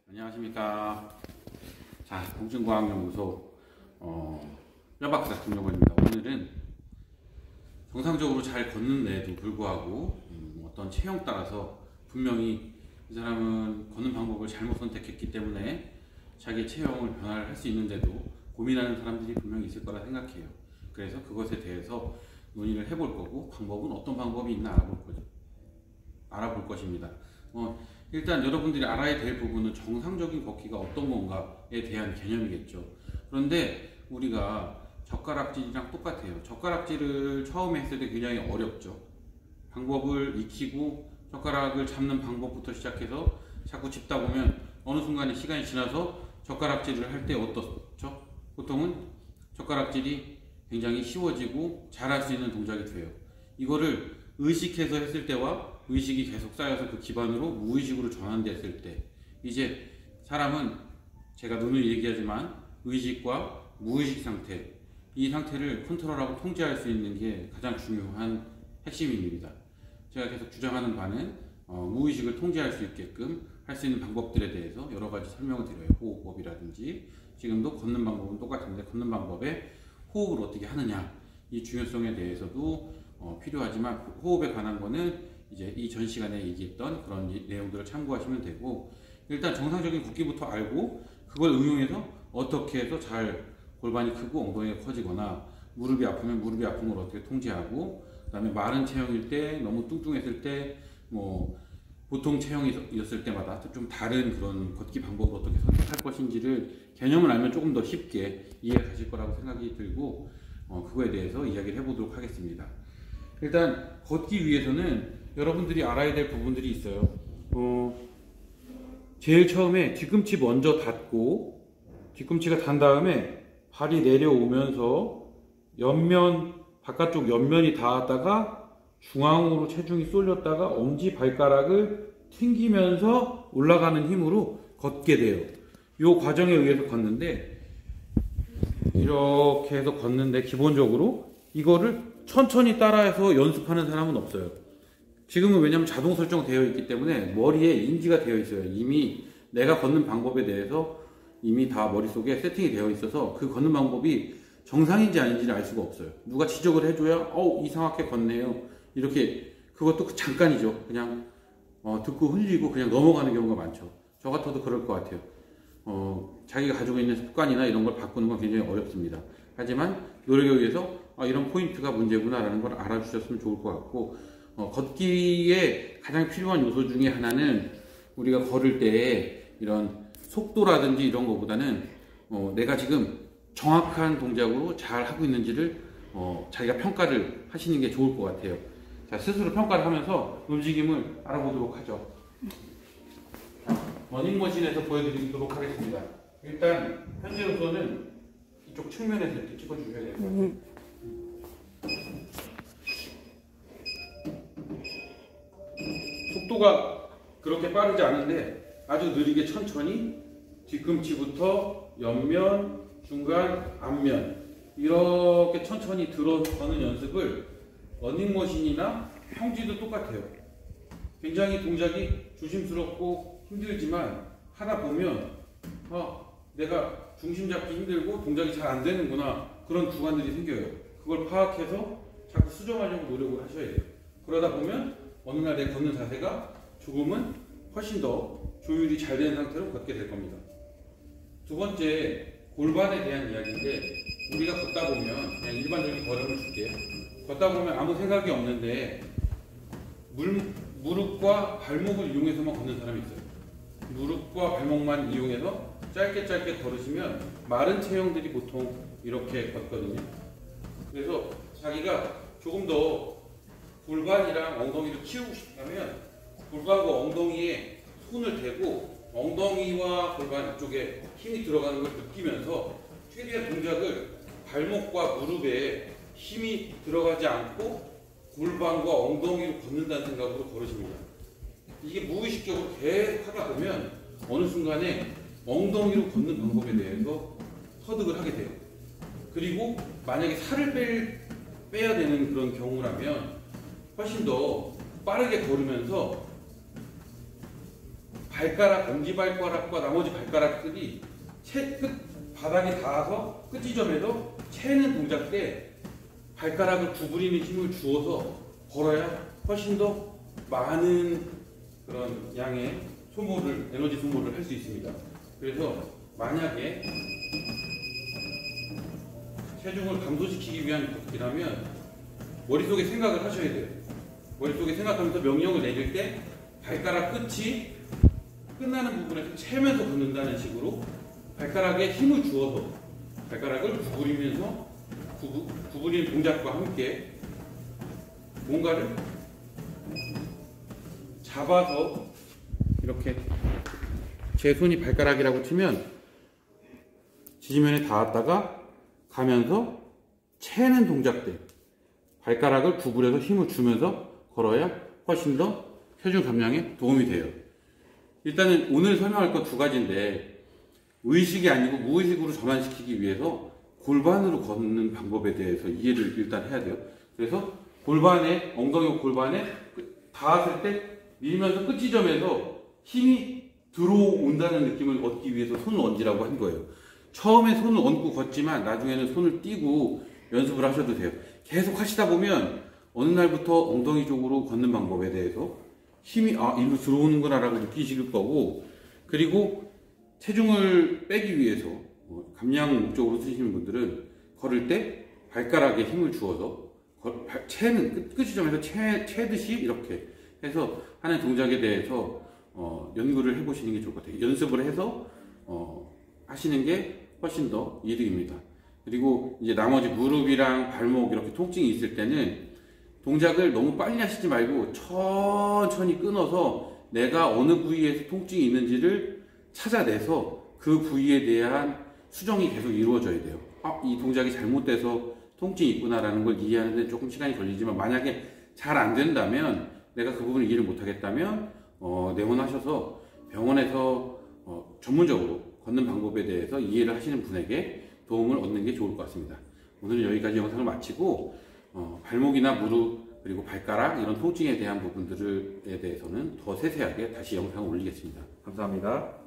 안녕하십니까. 자, 공증과학연구소 뼈박사 김용건입니다. 오늘은 정상적으로 잘 걷는데도 불구하고 어떤 체형 따라서 분명히 이 사람은 걷는 방법을 잘못 선택했기 때문에 자기 체형을 변화를 할 수 있는데도 고민하는 사람들이 분명히 있을 거라 생각해요. 그래서 그것에 대해서 논의를 해볼 거고, 방법은 어떤 방법이 있나 알아볼 것입니다. 일단 여러분들이 알아야 될 부분은 정상적인 걷기가 어떤 건가에 대한 개념이겠죠. 그런데 우리가 젓가락질이랑 똑같아요. 젓가락질을 처음에 했을 때 굉장히 어렵죠. 방법을 익히고 젓가락을 잡는 방법부터 시작해서 자꾸 짚다 보면 어느 순간에 시간이 지나서 젓가락질을 할 때 어떻죠? 보통은 젓가락질이 굉장히 쉬워지고 잘할 수 있는 동작이 돼요. 이거를 의식해서 했을 때와 의식이 계속 쌓여서 그 기반으로 무의식으로 전환됐을 때, 이제 사람은 제가 늘 얘기하지만 의식과 무의식 상태, 이 상태를 컨트롤하고 통제할 수 있는 게 가장 중요한 핵심입니다. 제가 계속 주장하는 바는 무의식을 통제할 수 있게끔 할 수 있는 방법들에 대해서 여러 가지 설명을 드려요. 호흡법이라든지, 지금도 걷는 방법은 똑같은데 걷는 방법에 호흡을 어떻게 하느냐, 이 중요성에 대해서도 필요하지만 호흡에 관한 거는 이제 이 전 시간에 얘기했던 그런 내용들을 참고하시면 되고, 일단 정상적인 걷기부터 알고 그걸 응용해서 어떻게 해서 잘 골반이 크고 엉덩이가 커지거나 무릎이 아프면 무릎이 아픈 걸 어떻게 통제하고, 그 다음에 마른 체형일 때, 너무 뚱뚱했을 때, 보통 체형이었을 때마다 좀 다른 그런 걷기 방법을 어떻게 선택할 것인지를 개념을 알면 조금 더 쉽게 이해가 가실 거라고 생각이 들고, 그거에 대해서 이야기를 해보도록 하겠습니다. 일단 걷기 위해서는 여러분들이 알아야 될 부분들이 있어요. 제일 처음에 뒤꿈치 먼저 닿고, 뒤꿈치가 닿은 다음에 발이 내려오면서 바깥쪽 옆면이 닿았다가 중앙으로 체중이 쏠렸다가 엄지 발가락을 튕기면서 올라가는 힘으로 걷게 돼요. 이 과정에 의해서 걷는데, 이렇게 해서 걷는데 기본적으로 이거를 천천히 따라해서 연습하는 사람은 없어요. 지금은 왜냐면 자동 설정되어 있기 때문에 머리에 인지가 되어 있어요. 이미 내가 걷는 방법에 대해서 이미 다 머릿속에 세팅이 되어 있어서 그 걷는 방법이 정상인지 아닌지를 알 수가 없어요. 누가 지적을 해줘야 이상하게 걷네요, 이렇게. 그것도 잠깐이죠. 그냥 듣고 흘리고 그냥 넘어가는 경우가 많죠. 저 같아도 그럴 것 같아요. 자기가 가지고 있는 습관이나 이런 걸 바꾸는 건 굉장히 어렵습니다. 하지만 노력에 의해서 이런 포인트가 문제구나 라는 걸 알아주셨으면 좋을 것 같고, 걷기에 가장 필요한 요소 중에 하나는 우리가 걸을 때 이런 속도라든지 이런 것보다는 내가 지금 정확한 동작으로 잘 하고 있는지를 자기가 평가를 하시는 게 좋을 것 같아요. 자, 스스로 평가를 하면서 움직임을 알아보도록 하죠. 러닝머신에서 보여드리도록 하겠습니다. 일단 현재로서는 이쪽 측면에서 이렇게 찍어주셔야 될 것 같아요. 속도가 그렇게 빠르지 않은데 아주 느리게 천천히 뒤꿈치부터 옆면, 중간, 앞면 이렇게 천천히 들어가는 연습을 러닝머신이나 평지도 똑같아요. 굉장히 동작이 조심스럽고 힘들지만 하다 보면 내가 중심 잡기 힘들고 동작이 잘 안 되는구나, 그런 구간들이 생겨요. 그걸 파악해서 자꾸 수정하려고 노력을 하셔야 돼요. 그러다 보면 어느 날 내 걷는 자세가 조금은 훨씬 더 조율이 잘 되는 상태로 걷게 될 겁니다. 두 번째, 골반에 대한 이야기인데, 우리가 걷다 보면 그냥 일반적인 걸음을 줄게요. 걷다 보면 아무 생각이 없는데 무릎과 발목을 이용해서만 걷는 사람이 있어요. 무릎과 발목만 이용해서 짧게 걸으시면 마른 체형들이 보통 이렇게 걷거든요. 그래서 자기가 조금 더 골반이랑 엉덩이를 키우고 싶다면 골반과 엉덩이에 손을 대고 엉덩이와 골반 이쪽에 힘이 들어가는 걸 느끼면서 최대한 동작을 발목과 무릎에 힘이 들어가지 않고 골반과 엉덩이로 걷는다는 생각으로 걸으십니다. 이게 무의식적으로 계속 하다 보면 어느 순간에 엉덩이로 걷는 방법에 대해서 터득을 하게 돼요. 그리고 만약에 살을 빼야 되는 그런 경우라면 훨씬 더 빠르게 걸으면서 발가락, 엄지발가락과 나머지 발가락들이 바닥에 닿아서 끝지점에서 채는 동작 때 발가락을 구부리는 힘을 주어서 걸어야 훨씬 더 많은 그런 양의 에너지 소모를 할 수 있습니다. 그래서 만약에 체중을 감소시키기 위한 걷기라면 머릿속에 생각을 하셔야 돼요. 머릿속에 생각하면서 명령을 내릴 때 발가락 끝이 끝나는 부분에서 채면서 걷는다는 식으로 발가락에 힘을 주어서 발가락을 구부리면서 구부리는 동작과 함께 뭔가를 잡아서 이렇게 제 손이 발가락이라고 치면 지지면에 닿았다가 가면서 채는 동작들 발가락을 구부려서 힘을 주면서 걸어야 훨씬 더 체중 감량에 도움이 돼요. 일단은 오늘 설명할 건 두 가지인데 의식이 아니고 무의식으로 전환시키기 위해서 골반으로 걷는 방법에 대해서 이해를 일단 해야 돼요. 그래서 엉덩이 골반에 닿았을 때 밀면서 끝지점에서 힘이 들어온다는 느낌을 얻기 위해서 손을 얹으라고 한 거예요. 처음에 손을 얹고 걷지만 나중에는 손을 띄고 연습을 하셔도 돼요. 계속 하시다 보면 어느 날부터 엉덩이 쪽으로 걷는 방법에 대해서 힘이 일로 들어오는구나 라고 느끼실 거고, 그리고 체중을 빼기 위해서 감량 목적으로 쓰시는 분들은 걸을 때 발가락에 힘을 주어서 채는 끝지점에서 채듯이 이렇게 해서 하는 동작에 대해서 연구를 해보시는 게 좋을 것 같아요. 연습을 해서 하시는 게 훨씬 더 이득입니다. 그리고 이제 나머지 무릎이랑 발목 이렇게 통증이 있을 때는 동작을 너무 빨리 하시지 말고 천천히 끊어서 내가 어느 부위에서 통증이 있는지를 찾아내서 그 부위에 대한 수정이 계속 이루어져야 돼요. 이 동작이 잘못돼서 통증이 있구나라는 걸 이해하는 데 조금 시간이 걸리지만, 만약에 잘 안 된다면, 내가 그 부분을 이해를 못하겠다면 내원하셔서 병원에서 전문적으로 걷는 방법에 대해서 이해를 하시는 분에게 도움을 얻는 게 좋을 것 같습니다. 오늘은 여기까지 영상을 마치고 발목이나 무릎 그리고 발가락 이런 통증에 대한 부분들에 대해서는 더 세세하게 다시 영상을 올리겠습니다. 감사합니다.